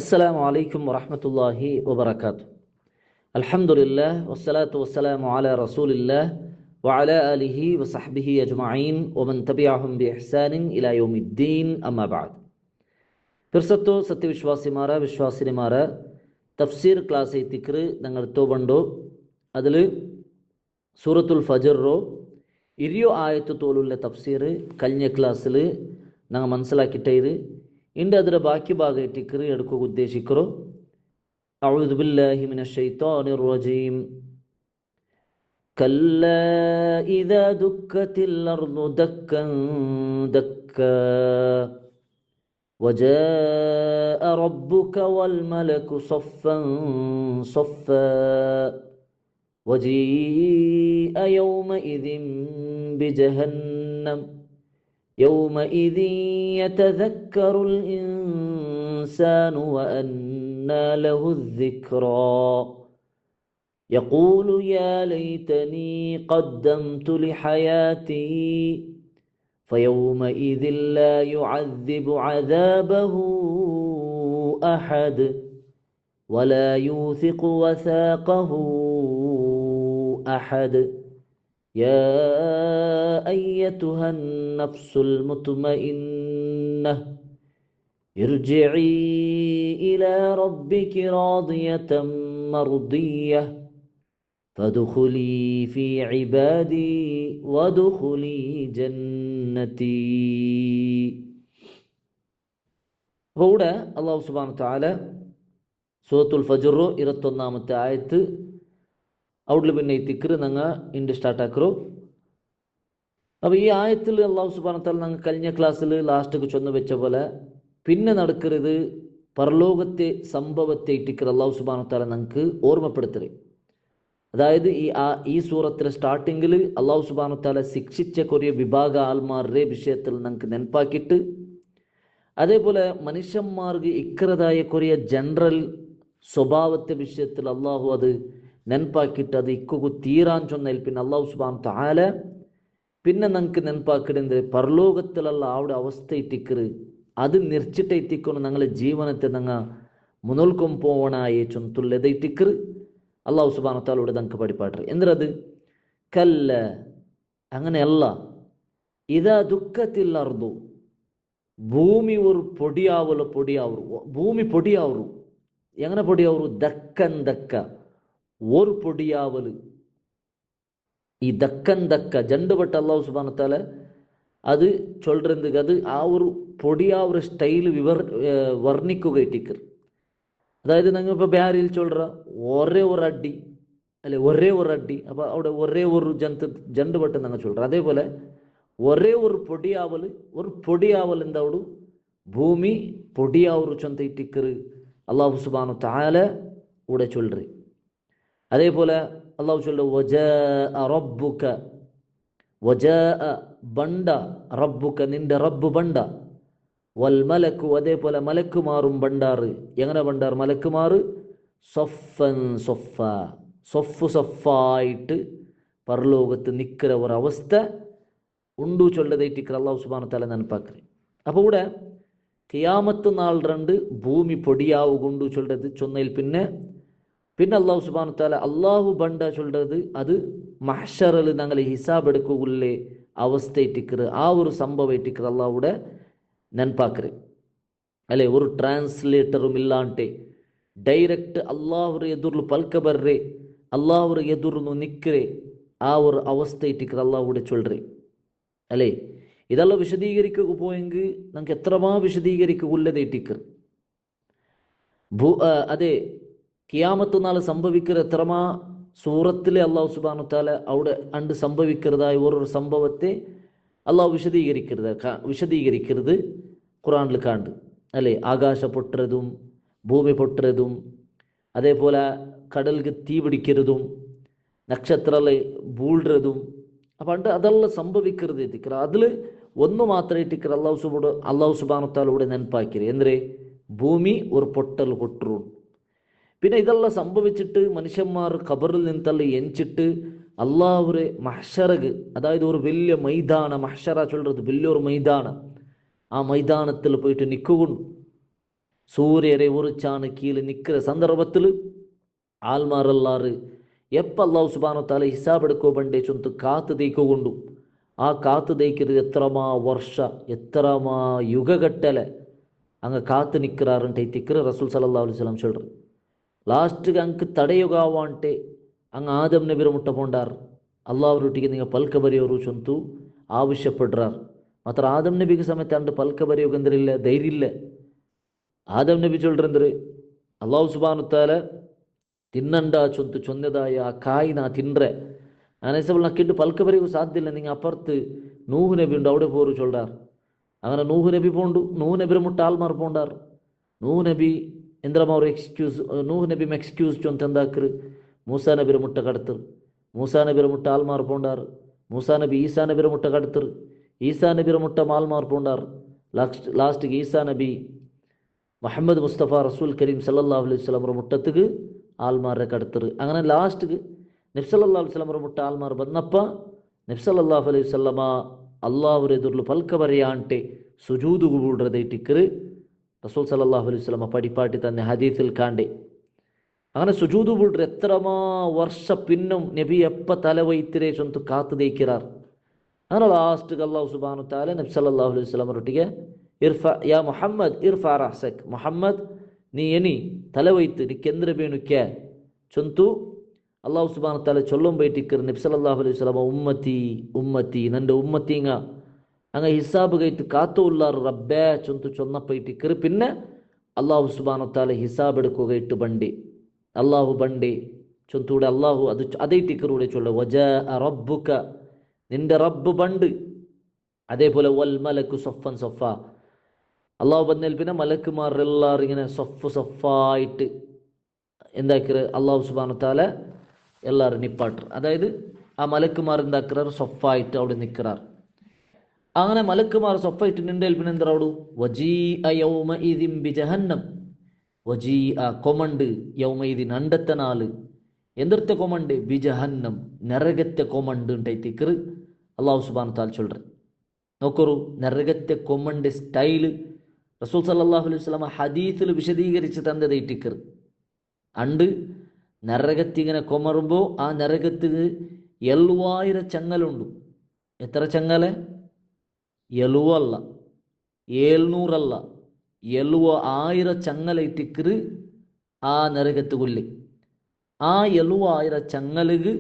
السلام عليكم ورحمة الله وبركاته. الحمد لله والصلاة والسلام على رسول الله وعلى آله وصحبه أجمعين ومن تبعهم بإحسان إلى يوم الدين أما بعد. ഫിർസത്തോ സത്യവിശ്വാസിമാര വിശ്വാസിനിമാര തഫ്സീർ ക്ലാസ് എത്തിക്കറ് ഞങ്ങൾ തോബണ്ടോ അതിൽ സൂറത്തുൽ ഫജറോ ഇരിയോ ആയത്ത് തോലുള്ള തഫ്സീർ കഴിഞ്ഞ ക്ലാസ്സിൽ ഞങ്ങൾ മനസ്സിലാക്കിയിട്ടേത് ഇണ്ട് ಅದರ ಬಾಕಿ ಭಾಗ ಎತ್ತಿಕರು ಎಡ್ಕೋ ಉದ್ದೇಶಿಕರು أعوذ بالله من الشيطان الرجيم كلا إذا دكت الأرض دكا دكا وجاء ربك والملك صفا صفا وجيء يومئذ بجهنم يومئذ يتذكر الإنسان وأنى له الذكرى يقول يا ليتني قدمت لحياتي فيومئذ لا يعذب عذابه أحد ولا يوثق وثاقه أحد يا أيتها النفس المطمئنة ارجعي إلى ربك راضية مرضية فادخلي في عبادي وادخلي جنتي. ഇവിടെ അല്ലാഹു സുബ്ഹാനഹു വ തആല സൂറത്തുൽ ഫജ്ർ 21ാമത്തെ ആയത്ത് ഔട്ട്ല് പിന്നെ ഈ തിക്ർ ഞങ്ങൾ ഇണ്ട് സ്റ്റാർട്ട് ആക്കറോ. അപ്പോൾ ഈ ആയത്തിൽ അല്ലാഹു സുബ്ഹാനഹു വ തആല ഞങ്ങൾ കഴിഞ്ഞ ക്ലാസ്സിൽ ലാസ്റ്റ്ക്ക് ചൊന്നു വെച്ച പോലെ പിന്നെ നടക്കുന്നത് പരലോകത്തെ സംഭവത്തെ ഇട്ടിക്കർ അല്ലാഹു സുബ്ഹാനഹു വ തആല ഞങ്ങൾക്ക് ഓർമ്മപ്പെടുത്തരുത്. അതായത് ഈ സൂറത്തിലെ സ്റ്റാർട്ടിങ്ങിൽ അല്ലാഹു സുബ്ഹാനഹു വ തആല ശിക്ഷിച്ച കുറേ വിഭാഗ ആൾമാരുടെ വിഷയത്തിൽ ഞങ്ങൾക്ക് നെനപ്പാക്കിയിട്ട് അതേപോലെ മനുഷ്യന്മാർക്ക് ഇക്കറതായ കുറേ ജനറൽ സ്വഭാവത്തെ വിഷയത്തിൽ അള്ളാഹു അത് ನೆನಪಾಕಿಟ್ಟು ಅದು ಇಕ್ಕೂ ತೀರಾನ್ ಚೊಂದೈಲ್ ಪಿನ್ನ ಅಲ್ಲಾಹು ಸುಬ್ಹಾನಹು ತಆല പിന്നെ നമുക്ക് നെനപ്പാക്കിടുന്നത് പരലോകത്തിലുള്ള അവിടെ അവസ്ഥ ഇട്ടിക്കറ് അത് നിർച്ചിട്ട് എത്തിക്കൊണ്ട് ഞങ്ങളെ ജീവനത്തെ ഞങ്ങൾ മുന്നോൽക്കും പോവണായി ചൊന്തുള്ളത് ഇട്ടിക്കറ് അല്ലാഹു സുബ്ഹാനഹു തആല ഇവിടെ ഞങ്ങൾക്ക് പഠിപ്പാട്ടെ എന്തിനത് കല്ല അങ്ങനെയല്ല. ഇതാ ദുഃഖത്തിൽ അർദു ഭൂമി ഒരു പൊടിയാവറ് ഭൂമി പൊടിയാവറ് എങ്ങനെ പൊടിയാവറ് ദക്കൻ ദക്ക ஒரு பொடியாவல் ഈ ദക്കൻ ദക്ക ജണ്ടുപെട്ട അല്ലാഹു സുബ്ഹാനഹു വ തആല അത് ചൊല്ലുന്നതുക്ക് അത് ആ ഒരു പൊടിയാവൊരു സ്റ്റൈൽ വർണ്ണിക്കുക ഇട്ടിക്കർ. അതായത് ഞങ്ങൾ ഇപ്പോൾ ബിഹാരിൽ ചൊല്ലുക ഒരേ ഒരു അടി അല്ലെ ഒരേ ഒരു അടി അപ്പോൾ അവിടെ ഒരേ ഒരു ജണ്ടുപെട്ട് ഞങ്ങൾ ചൊല്ലുക. അതേപോലെ ഒരേ ഒരു പൊടിയാവൽ എന്താ അവിടെ ഭൂമി പൊടിയാവൊരു ചൊന്ത ഇട്ടിക്കർ അല്ലാഹു സുബ്ഹാനഹു വ തആല ഇവിടെ ചൊല്ലുക. അതേപോലെ അല്ലാഹു ചൊല്ലുക വജാഅ റബ്ബുക വജാഅ ബണ്ട റബ്ബുക നിന്റെ റബ്ബ് ബണ്ട വൽ മലക്കു അതേപോലെ മലക്കുമാറും ബണ്ടാറ് എങ്ങനെ ബണ്ടാർ മലക്കുമാറ് സൊഫൻ സൊഫ സൊഫായിട്ട് പരലോകത്ത് നിൽക്കുന്ന ഒരവസ്ഥ ഉണ്ടു ചൊല്ലതേറ്റിക്കർ അല്ലാഹു സുബ്ഹാനഹു വ തആല നെനപ്പാക്കറി. അപ്പോൾ ഇവിടെ ഖിയാമത്ത് നാൾ രണ്ട് ഭൂമി പൊടിയാവുകൊണ്ടു ചൊല്ലത് ചൊന്നയിൽ പിന്നെ അല്ലാഹു സുബ്ഹാനഹു വ തആല അല്ലാഹു ബണ്ട ചൊല്ലത് അത് മഹ്ശറിൽ ഞങ്ങൾ ഹിസാബ് എടുക്കുകയുള്ളേ അവസ്ഥ ഇട്ടിക്കറ് ആ ഒരു സംഭവം ഇട്ടിക്കറ് അല്ലാഹുടെ നെനപ്പാക്കറ് അല്ലെ. ഒരു ട്രാൻസ്ലേറ്ററും ഇല്ലാണ്ടെ ഡൈറക്റ്റ് അല്ലാഹുರ ಎದುರು ಪಲ್ಕ ಬರ್ರೆ ಅಲ್ಲಾಹರ ಎದುರು ನಿಕ್ಕರೆ ആ ഒരു അവസ്ഥ ഇട്ടിക്കറ് അല്ലാഹുടെ ചൊല്ലറെ അല്ലേ. ഇതെല്ലാം വിശദീകരിക്കുക പോയെങ്കിൽ നമുക്ക് എത്രമാ വിശദീകരിക്കുകയുള്ളത് ഇട്ടിക്കറ് അതെ. കിയാമത്ത് നാൾ സംഭവിക്കുന്ന എത്രമാ സൂറത്തിലെ അല്ലാഹു സുബ്ഹാനഹു വ തആല അവിടെ അണ്ട് സംഭവിക്കുന്നതായ ഒരു സംഭവത്തെ അല്ലാഹു വിശദീകരിക്കുന്നത് ഖുർആനിൽ കാണ്ട് അല്ലേ. ആകാശ പൊട്ടുന്നതും ഭൂമി പൊട്ടുന്നതും അതേപോലെ കടലിക്ക് തീ പിടിക്കുന്നതും നക്ഷത്രങ്ങളെ ബൂളുന്നതും പണ്ട് അതെല്ലാം സംഭവിക്കുന്നത് എത്തിക്കറ അതിൽ ഒന്ന് മാത്രം ഇട്ടിക്കറ അല്ലാഹു സുബ്ഹാനഹു വ തആല ഇവിടെ നെനപ്പാക്കിയത് എന്തേ ഭൂമി ഒരു പൊട്ടു. പിന്നെ ഇതെല്ലാം സംഭവിച്ചിട്ട് മനുഷ്യന്മാർ ഖബറിൽ നിന്നല്ല എഞ്ചിട്ട് അള്ളാഹുരെ മഹ്ശറക് അതായത് ഒരു വലിയ മൈതാന മഹ്ശറ ചൊല്ലുന്നത് വലിയൊരു മൈതാന ആ മൈതാനത്തിൽ പോയിട്ട് നിൽക്കുന്നു. സൂര്യരെ ഉറിച്ചാണ് കീഴിൽ നിൽക്കുന്ന സന്ദർഭത്തിൽ ആൽമാറല്ലാറ് എപ്പോൾ അള്ളാഹു സുബ്ഹാനഹു വ തആല ഹിസാബ് എടുക്കോ ബണ്ടേ ചൊന്ത് കാത്തു ദൈക്കൊണ്ടു ആ കാത്തു ദൈക്കുന്നത് എത്രമാ വർഷ എത്രമാ യുഗഘട്ടലെ അങ്ങ് കാത്തു നിൽക്കാറുണ്ട് തിക്കറ് റസൂൽ സല്ലല്ലാഹു അലൈഹി വസല്ലം ചൊല്ലറ് ലാസ്റ്റ് അങ്ങ് തടയുകാവാണ്ടെ അങ്ങ് ആദം നബിരെ മുട്ട പോണ്ടാർ അള്ളാഹുരൊಟ್ಟಿಗೆ നിങ്ങൾ പൽಕ ಬರೆಯೋರು ചൊന്തു ആവശ്യപ്പെടുറാർ മാത്ര ആദം നബിക്ക് സമയത്ത് അണ്ട് പൽಕ ಬರೆಯೋಕೆ എന്തിരില്ല ധൈര്യം ഇല്ല ആദം നബി ചൊല്ലറെന്തര് അള്ളാഹു സുബ്ഹാനഹു വ തആല തിന്നണ്ട ചൊന്തു ചൊന്നതായ ആ കായ് നാ തിನ್ರೆ അനേസബിൾ നക്കിട്ട് പൽಕ ಬರೆಯೋಕೆ സാധ്യ ഇല്ല നിങ്ങൾ അപ്പുറത്ത് നൂഹ് നബി ഉണ്ട് അവിടെ പോರು ചൊല്ലാർ അങ്ങനെ നൂഹ് നബി പോണ്ടു നൂഹ് നബിരെ മുട്ട ആൽമാർ പോണ്ടാർ നൂഹ് നബി എന്തിനാ അവർ എക്സ്ക്യൂസ് നൂഹ് നബി എക്സ്ക്യൂസ് ചൊന്ത് എന്താക്കറ് മൂസാ നബിരെ മുട്ട കടത്തർ മൂസാ നബിരെ മുട്ട ആൽമാർ പോണ്ടാർ മൂസാ നബി ഈസാ നബിരെ മുട്ട കടത്തർ ഈസാ നബിരെ മുട്ട മാൽമാർ പോണ്ടാർ ലാസ്റ്റ് ഈസാ നബി മുഹമ്മദ് മുസ്തഫ റസൂൽ കരീം സല്ലല്ലാഹു അലൈഹി വസല്ലം മുട്ടത്തുക്ക് ആൽമാരെ കടത്തർ അങ്ങനെ ലാസ്റ്റ് നബി സല്ലല്ലാഹു അലൈഹി വസല്ലം മുട്ട ആൽമാർ വന്നപ്പ നബി സല്ലല്ലാഹു അലൈഹി വസല്ലമ അള്ളാഹുരെ എದುർಲು പൽಕ ಬರೆಯಾಂಟೆ സുജൂദ് കൂടറതൈറ്റിക്കറ് റസൂൽ സല്ലല്ലാഹു അലൈഹി വസല്ലമ പടിപ്പാട്ടി തന്നെ ഹദീസിൽ കാണ്ടേ അങ്ങനെ സുജൂദ് കൂടർ എത്രമാ വർഷ പിന്നും നബി എപ്പ തലവൈത്തിരെ ചൊന്തു കാത്തു ദൈക്കിറാർ അങ്ങനെ ലാസ്റ്റ് അല്ലാഹു സുബ്ഹാനഹു വ തആല നബി സല്ലല്ലാഹു അലൈഹി വസല്ലം റൊട്ടിಗೆ ഇർഫ യാ മുഹമ്മദ് ഇർഫ റഅസക് മുഹമ്മദ് നീ എനി തലവൈത്ത് നിക്കെಂದ್ರ ಬೇಣುಕ್ಕೆ ചൊന്തു അല്ലാഹു സുബ്ഹാനഹു വ തആല ചൊല്ലും ബൈറ്റിക്കർ നബി സല്ലല്ലാഹു അലൈഹി വസല്ലം ഉമ്മത്തി ഉമ്മത്തി നന്റെ ഉമ്മത്തിങ്ങ അങ്ങ ഹിസാബ് കൈറ്റ് കാത്തു ഉള്ളാർ റബ്ബേ ചൊന്തു ചൊന്നപ്പൈറ്റിക്കർ പിന്നെ അല്ലാഹു സുബ്ഹാനഹു വ തആല ഹിസാബ് എടുക്കുകയിട്ട് ബണ്ടി അള്ളാഹു ബണ്ടി ചൊന്തൂടെ അള്ളാഹു അത് അതൈറ്റിക്കറൂടെ ചൊല്ല വജാ റബ്ബുക നിന്റെ റബ്ബ് ബണ്ട് അതേപോലെ വൽ മലക്കു സൊഫൻ സൊഫ അള്ളാഹു ബന്നേൽ പിന്നെ മലക്കുമാരെല്ലാവരും ഇങ്ങനെ സൊഫായിട്ട് എന്താക്കിറ് അള്ളാഹു സുബ്ഹാനഹു വ തആല എല്ലാവരും നിപ്പാട്ടർ അതായത് ആ മലക്കുമാർ എന്താക്കിറാർ സൊഫായിട്ട് അവിടെ നിൽക്കാർ അങ്ങനെ മലക്കുമാർ സൊഫായിട്ട് നിന്റെ പിന്നെ എന്താ അവിടെ വജീഅ യൗമഇദിൻ ബിജഹന്നം വജീഅ കൊമണ്ട് യൗമഇദിൻ അണ്ടത്തെ നാള് എന്തിർത്തെ കൊമണ്ട് ബിജഹന്നം നരകത്തെ കൊമണ്ട് ഉണ്ടായിത്തിക്കറ് അള്ളാഹു സുബ്ഹാനഹു വ തആല ചൊല്ലറ് നോക്കൂ നരകത്തെ കൊമണ്ട് സ്റ്റൈല് റസൂൽ സല്ലല്ലാഹു അലൈഹി വസല്ലം ഹദീസിൽ വിശദീകരിച്ച് തന്നതൈറ്റിക്കറ് അണ്ട് നരകത്തിങ്ങനെ കൊമറുമ്പോൾ ആ നരകത്തിന് 7000 ചങ്ങലുണ്ട് എത്ര ചങ്ങല 70 700 അല്ല 70,000 ചങ്ങലൈറ്റിക്കറ് ആ നരകത്തുകൊല്ലി ആ 70,000 ചങ്ങലക്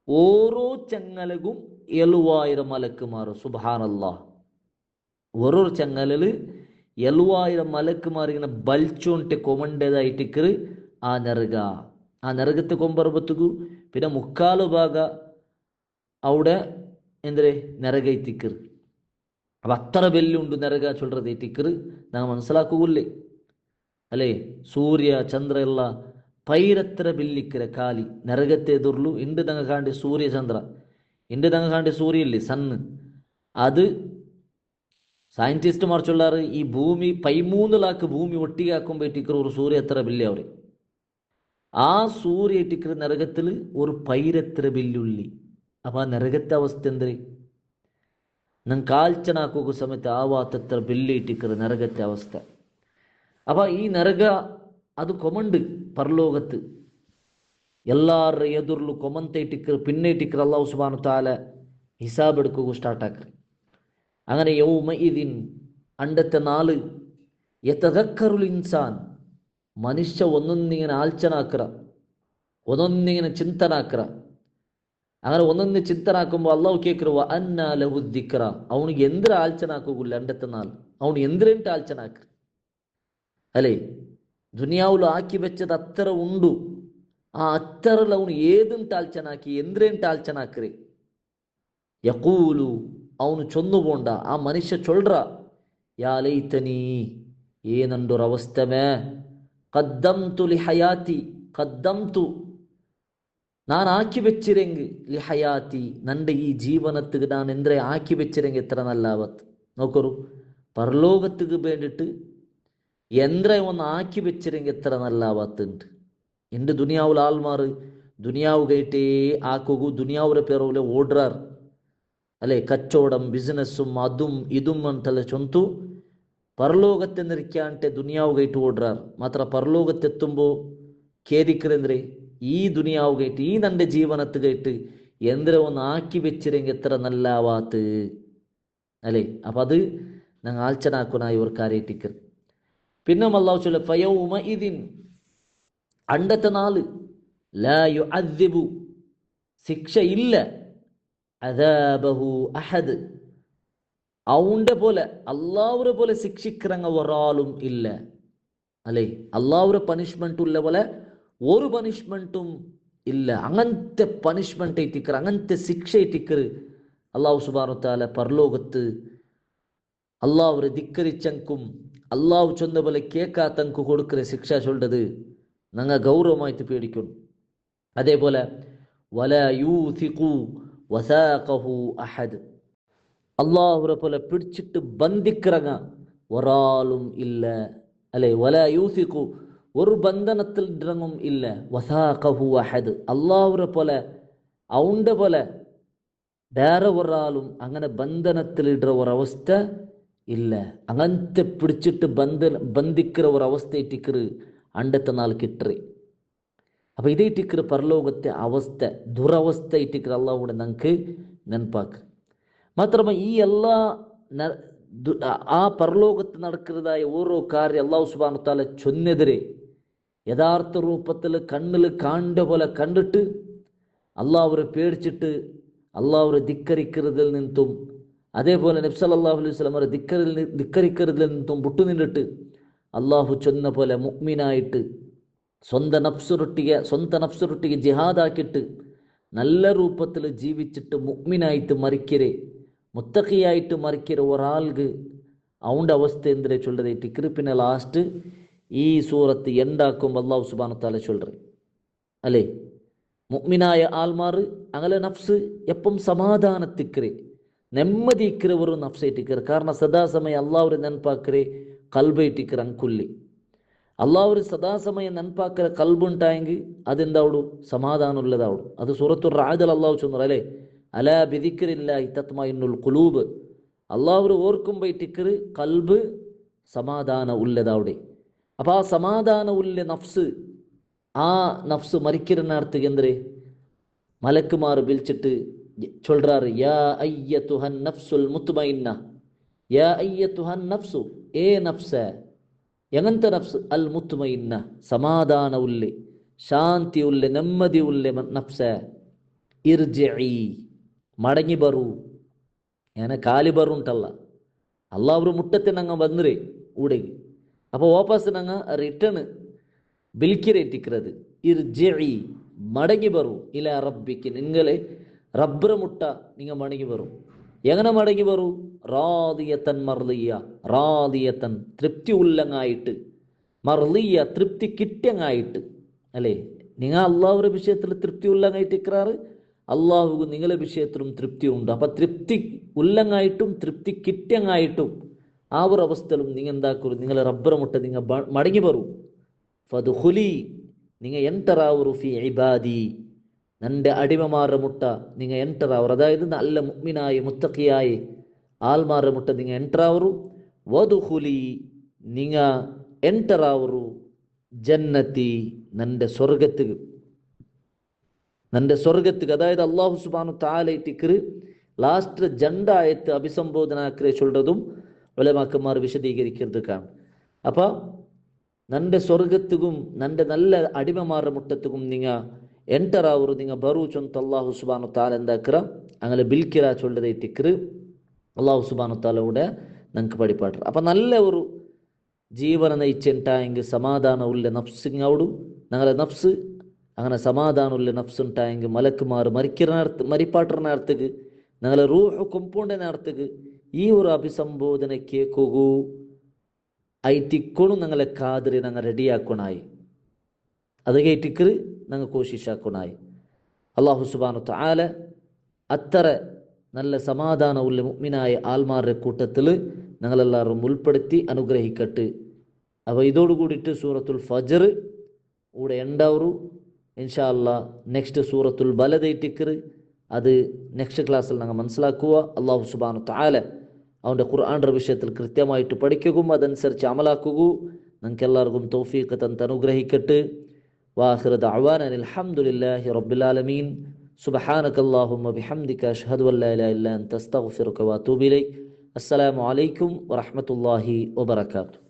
ഓരോ ചങ്ങലകും 70,000 മലക്കുമാർ സുബ്ഹാനല്ലാഹ് ഓരോ ചങ്ങലില് 70,000 മലക്കുമാർ ഇങ്ങനെ ബൽച്ചോണ്ട് കൊമണ്ടേതായിട്ടിക്കറ് ആ നരകത്തെ കൊമ്പറബത്തുകു പിന്നെ മുക്കാಲು ഭാഗ അവിടെ എന്തേ നരകൈത്തിക്കറ് അപ്പം അത്ര വെല്ലുണ്ട് നരക ചൊല്ലറതൈറ്റിക്കറ് നാം മനസ്സിലാക്കുകയില്ലേ അല്ലേ സൂര്യ ചന്ദ്ര ಎಲ್ಲ പൈരത്ര ബില്ലിക്കര കാലി നരകത്തെ എದುർಲು ಇಂಡು ತಂಗ ಕಾಂಡೆ ಸೂರ್ಯ ಚಂದ್ರ ಇಂಡು ತಂಗ ಕಾಂಡೆ ಸೂರ್ಯ ಇಲ್ಲಿ ಸಣ್ಣ അത് സയന്റിസ്റ്റുമാർ ചൊല്ലാറ് ഈ ഭൂമി 13 ലാക്ക് ഭൂമി ഒട്ടിಗೆ ಹಾಕೊಂಡ್ಬಿಟ್ಟಿಕ್ಕರು ഒരു സൂര്യ എത്ര ബില്ല് അവര് ആ സൂര്യ ഇട്ടിക്കറ് നരകത്തിൽ ഒരു പൈരത്ര ബില്ലുള്ളി അപ്പൊ ആ നരകത്തെ അവസ്ഥ എന്തേ നಂ കാൽച്ചനാക്കുക സമയത്ത് ആവാത്തത്ര ബില്ല് ഇട്ടിക്കറ് നരകത്തെ അവസ്ഥ അപ്പൊ ഈ നരക അത് കൊമണ്ട് പരലോകത്ത് എല്ലാവരുടെ എതിർಲು കൊമന്ത ഇട്ടിക്കറ് പിന്നെ ഇട്ടിക്കറ് അല്ലാഹു സുബ്ഹാനഹു വ തആല ഹിസാബ് എടുക്കുക സ്റ്റാർട്ട് ആക്കറ് അങ്ങനെ യൗമഇദിൻ അണ്ടത്തെ നാള് യതദക്കറുൽ ഇൻസാൻ മനുഷ്യ ഒന്നൊന്നിങ്ങനെ ആലോചനാക്കറ ഒന്നൊന്നിങ്ങനെ ചിന്തനാക്കറ അങ്ങനെ ഒന്നൊന്ന് ചിന്തനാക്കുമ്പോൾ അള്ളാഹു കേൾക്കറ വ അന്നാ ലഹു ദിക്റ അവനിಗೆ എന്തിര ആലോചനാക്കുകില്ല അണ്ടത്തെ നാൾ അവന് എന്തിരണ്ട് ആലോചനാക്കറ അല്ലേ ദുനിയാവിൽ ആക്കി വെച്ചത് അത്ര ഉണ്ടു ആ അത്തറിൽ അവನು ഏതും ആലോചനാക്കി എന്തിരണ്ട് ആലോചനാക്കറേ യഖൂലു ಅವನು ಚೊಂದುಬೋಂಡ ಆ ಮನುಷ್ಯ ಚೊಲ್ರ ಯಾ ಲೈತನಿ ಏನಂದೊರ ಅವಸ್ಥಮೆ ಕದ್ದಮ್ತು ಲಿ ಹಯಾತಿ ಕದ್ದಮ್ತು ನಾನು ಆಕಿ വെച്ചിരെങ്ക് ലി ഹയാത്തി നന്റെ ഈ ജീവനത്തിക്ക് ഞാൻ എന്തേ ആക്കി വെച്ചിരെങ്ക് എത്ര നല്ലാവത്ത് നോക്കൂ പരലോകത്തിക്ക് വേണ്ടിയിട്ട് എന്തേ ഒന്ന് ആക്കി വെച്ചിരെങ്ക് എത്ര നല്ലാവത്തുണ്ട് എൻ്റെ ദുനിയാവിൽ ആൾമാർ ദുനിയാവ് കേട്ടേ ആക്കുകൂ ദുനിയാവുടെ പേരോലെ ഓടുറാർ. അല്ലെ, കച്ചവടം ബിസിനസ്സും അതും ഇതും ಅಂತಲ್ಲ ചൊಂತು ಪರಲೋಕತ್ತೆಂದಿರಿಕ್ಯಾಂಟೆ ದುನಿಯಾವುಗೈಟು ಓಡ್ರಾರ್ ಮಾತ್ರ ಪರಲೋಕತ್ತೆತ್ತುമ്പോൾ ಖೇದಿಕ್ಕರೆಂದ್ರೆ ഈ ദുനിയാവുകയായിട്ട് ഈ നന്റെ ജീവനത്തുകയായിട്ട് എന്തിനെ ഒന്ന് ആക്കി വെച്ചിരെങ്കിൽ എത്ര നല്ല ആവാത്ത് അല്ലേ. അപ്പം അത് ഞങ്ങൾ ആൽച്ചനാക്കുനായി ഒരു കാര്യമായിട്ടിക്കർ. പിന്നെ അല്ലാഹു ചൊല്ല ഫയൗമ ഇതിൻ അണ്ടത്തെ നാള് ലാ യുഅദ്ദിബു ശിക്ഷ ഇല്ല അദാബഹു അഹദ് അവന്റെ പോലെ അള്ളാഹുരെ പോലെ ശിക്ഷിக்கிறങ്ങ ഒരാളും ഇല്ല അല്ലേ. അള്ളാഹുരെ പണിഷ്മെന്റ് ഉള്ള പോലെ ഒരു പണിഷ്മെന്റും ഇല്ല. അങ്ങനത്തെ പണിഷ്മെന്റ് ഇട്ടിക്കർ, അങ്ങനത്തെ ശിക്ഷ ഇട്ടിക്കർ അള്ളാഹു സുബ്ഹാനഹു വ തആല പരലോകത്ത് അള്ളാഹുരെ ധിക്കരിച്ചങ്കും അള്ളാഹു ചൊന്ന പോലെ കേൾക്കാത്തങ്കു കൊടുക്കുന്ന ശിക്ഷ ചൊല്ലത് ഞങ്ങൾ ഗൗരവമായിട്ട് പേടിക്കും. അതേപോലെ വലാ യൂസിഖു വസാഖഹു അഹദ് അള്ളാഹുരെ പോലെ പിടിച്ചിട്ട് ബന്ധിக்கிறങ്ങ ഒരാളും ഇല്ല അല്ലെ. വലാ യൂസിഖു ഒരു ബന്ധനത്തിൽ ഇറങ്ങും ഇല്ല. വസാഖഹു അഹദ് അള്ളാഹുരെ പോലെ അവന്റെ പോലെ വേറെ ഒരാളും അങ്ങനെ ബന്ധനത്തിലിടുന്ന ഒരവസ്ഥ ഇല്ല. അങ്ങനത്തെ പിടിച്ചിട്ട് ബന്ധിക്കുന്ന ഒരവസ്ഥ ഇട്ടിക്കറ് അണ്ടത്തെ നാൾ കിട്ടറ്. അപ്പം ഇതേ ഇട്ടിക്കറ് പരലോകത്തെ അവസ്ഥ ദുരവസ്ഥ ഇട്ടിക്കറ് അള്ളാഹുടെ ഞങ്ങൾക്ക് നെനപ്പാക്ക്. മാത്രമല്ല ഈ എല്ലാ ആ പരലോകത്ത് നടക്കുന്നതായ ഓരോ കാര്യം അള്ളാഹു സുബ്ഹാനഹു വ തആല ചൊന്നെതിരെ യഥാർത്ഥ രൂപത്തിൽ കണ്ണിൽ കാണ്ട പോലെ കണ്ടിട്ട് അള്ളാഹുരെ പേടിച്ചിട്ട് അള്ളാഹുരെ ധിക്കരിക്കുന്നതിൽ നിന്നും അതേപോലെ നബി സല്ലല്ലാഹു അലൈഹി വസല്ലം ധിക്കരിക്കുന്നതിൽ നിന്നും വിട്ടുനിന്നിട്ട് അള്ളാഹു ചൊന്ന പോലെ മുഅ്മിനായിട്ട് സ്വന്തം നഫ്സുരൊട്ടിಗೆ ജിഹാദാക്കിയിട്ട് നല്ല രൂപത്തിൽ ജീവിച്ചിട്ട് മുഅ്മിനായിട്ട് മരിക്കരെ മുത്തഖിയായിട്ട് മരിക്കരെ ഒരാൾക്ക് അവൻ്റെ അവസ്ഥ എന്തിനെ ചൊല്ലതേറ്റിക്കറ്. പിന്നെ ലാസ്റ്റ് ഈ സൂറത്ത് എണ്ടാക്കുമ്പോൾ അല്ലാഹു സുബ്ഹാനഹു വ തആല ചൊല്ലറ് അല്ലേ. മുഅ്മിനായ ആൾമാർ അങ്ങനെ നഫ്സ് എപ്പം സമാധാനത്തിക്കരെ ನೆಮ್ಮದಿಕ್ಕರೆ ಅವರು ನಫ್ಸ ಇಟ್ಟಿಕ್ಕರೆ. ಕಾರಣ ಸದಾ ಸಮಯ ಅಲ್ಲಾವ್ರೆ ನೆನಪಾಕರೆ ಕಲ್ಬ ಇಟ್ಟಿಕ್ಕರೆ ಅಂಕುಲ್ಲಿ ಅಲ್ಲಾವ್ರೆ ಸದಾ ಸಮಯ ನೆನಪಾಕರೆ ಕಲ್ಬುಂಟಾയെങ്കിൽ അതെന്താവു സമാധാനമുള്ളതാവു. അത് സൂറത്തുർ റഅദിൽ അല്ലാഹു ചൊന്നറ അല്ലേ അലാ ബിദിക്രില്ലാഹി തത്മഇന്നുൽ ഖുലൂബ് അല്ലാഹുരെ ഓർക്കുമ്പോൾ ഇട്ടിക്കറ് കൽബ് സമാധാന ഉള്ളതാവിടെ. അപ്പം ആ സമാധാന ഉള്ള നഫ്സ് ആ നഫ്സ് മരിക്കുന്ന എന്തൊരു മലക്കുമാർ വിളിച്ചിട്ട് ചൊല്റാറ് യാ അയ്യതുഹൻ നഫ്സുൽ മുത്മഇന്ന യാ അയ്യതുഹൻ നഫ്സു ഏ നഫ്സ എങ്ങനത്തെ നഫ്സ് അൽ മുത്മഇന്ന സമാധാന ഉള്ളെ ശാന്തി ഉള്ളെ ನೆಮ್ಮದಿ ഉള്ളെ നഫ്സ ഇർജിഇ മടങ്ങി ബറു ഞാൻ കാലി ബറുണ്ടല്ല അല്ലാഹു മുട്ടത്തെ ഞങ്ങൾ വന്നേ ഊടെಗಿ അപ്പോൾ ವಾಪಸ್ ഞങ്ങൾ റിട്ടേൺ ബിൽക്കിരേറ്റിക്കുന്നത് ഇർജിഇ മടങ്ങി ബറു ഇലാ റബ്ബിക്ക് നിങ്ങളെ റബ്ബറ മുട്ട നിങ്ങൾ മടങ്ങി വരും. എങ്ങനെ മടങ്ങി വരൂ? റാദിയത്തൻ മർലിയ റാദിയത്തൻ തൃപ്തി ഉള്ളങ്ങായിട്ട് മർലിയ തൃപ്തി കിട്ടിയങ്ങായിട്ട് അല്ലേ. നിങ്ങൾ അള്ളാഹുവിന്റെ വിഷയത്തിൽ തൃപ്തി ഉള്ളങ്ങായിട്ട് ഇക്രാറ് അള്ളാഹു നിങ്ങളുടെ വിഷയത്തിലും തൃപ്തി ഉണ്ട്. അപ്പം തൃപ്തി ഉള്ളങ്ങായിട്ടും തൃപ്തി കിട്ടിയങ്ങായിട്ടും ആ ഒരു അവസ്ഥയിലും നിങ്ങൾ എന്താക്കൂ നിങ്ങളെ റബ്ബറ മുട്ട നിങ്ങൾ മടങ്ങി വരൂ. ഫദ്ഖുലി നിങ്ങൾ എൻറ്ററാവു ഫി ഇബാദി നന്റെ അടിമമാരുടെ മുട്ട നിങ്ങൾ എൻറ്ററാവർ. അതായത് നല്ല മുഅ്മിനായി മുത്തഖിയായി ആൽമാരുടെ മുട്ട നിങ്ങൾ എൻറ്ററാവറു. വദ്ഖുലി നിങ്ങൾ എൻറ്ററാവറു ജന്നത്തി നന്റെ സ്വർഗത്തുക്ക് അതായത് അല്ലാഹു സുബ്ഹാനഹു വ തആല ഇട്ടിക്കറ് ലാസ്റ്റ് ജണ്ടായത്ത് അഭിസംബോധന ആക്കി ചൊല്ലതും ഉലമാക്കന്മാർ വിശദീകരിക്കുന്നത് കാണും. അപ്പം നന്റെ സ്വർഗത്തുക്കും നന്റെ നല്ല അടിമമാരുടെ മുട്ടത്തുക്കും നിങ്ങൾ ಎಂಟರಾವರು ನಿಂಗ ಬರು ಚೊಂತ ಅಲ್ಲಾಹು ಸುಬ್ಹಾನಹು ತಾಲ ಎಂದಾಕ್ರ അങ്ങനെ ബിൽക്കിര ചൊല്ലതേ തിക്കറ് അള്ളാഹു സുബ്ഹാനഹു താല കൂടെ ഞങ്ങൾക്ക് പഠിപ്പാട്ടർ. അപ്പം നല്ല ഒരു ജീവന നയിച്ചുണ്ടായെങ്കിൽ സമാധാനം ഉള്ള നഫ്സിങ്ങോടും ഞങ്ങളെ നഫ്സ് അങ്ങനെ സമാധാനം ഉള്ള നഫ്സ് ഉണ്ടായെങ്കിൽ മലക്കുമാർ മരിപ്പാട്ടറിന അടുത്തേക്ക് ഞങ്ങളെ റൂഹ് കൊമ്പോണ്ടിന അടുത്തേക്ക് ഈ ഒരു അഭിസംബോധന കേൾക്കുകൂ ഐറ്റിക്കൊണു ഞങ്ങളെ കാതിരി ഞങ്ങൾ റെഡിയാക്കണായി അത് കേട്ടിക്കറ് ഞങ്ങൾ കോശിഷാക്കണായി. അല്ലാഹു സുബ്ഹാനഹു വ തആല അത്ര നല്ല സമാധാനമുള്ള മുഅ്മിനായ ആൽമാരുടെ കൂട്ടത്തിൽ ഞങ്ങളെല്ലാവരും ഉൾപ്പെടുത്തി അനുഗ്രഹിക്കട്ടെ. അപ്പോൾ ഇതോടുകൂടിയിട്ട് സൂറത്തുൽ ഫജ്ർ ഇവിടെ ഉണ്ടാവൂ. ഇൻഷാ അല്ലാഹ് നെക്സ്റ്റ് സൂറത്തുൽ ബലദ് ഇട്ടിക്കറ് അത് നെക്സ്റ്റ് ക്ലാസ്സിൽ ഞങ്ങൾ മനസ്സിലാക്കുക. അല്ലാഹു സുബ്ഹാനഹു വ തആല അവൻ്റെ ഖുർആൻ്റെ വിഷയത്തിൽ കൃത്യമായിട്ട് പഠിക്കുകയും അതനുസരിച്ച് അമലാക്കുകയും നമുക്കെല്ലാവർക്കും തൗഫീഖ് തന്ന് അനുഗ്രഹിക്കട്ടെ. വാഹിറ ദഅ്വാന അൽഹംദുലില്ലാഹി റബ്ബിൽ ആലമീൻ. സുബ്ഹാനകല്ലാഹുമ്മ ബിഹംദിക അഷ്ഹദു അൻ ലാ ഇലാഹ ഇല്ല അൻത അസ്തഗ്ഫിറുക വഅതൂബു ഇലൈക്. അസ്സലാമു അലൈക്കും വറഹ്മത്തുള്ളാഹി വബറകാതുഹു.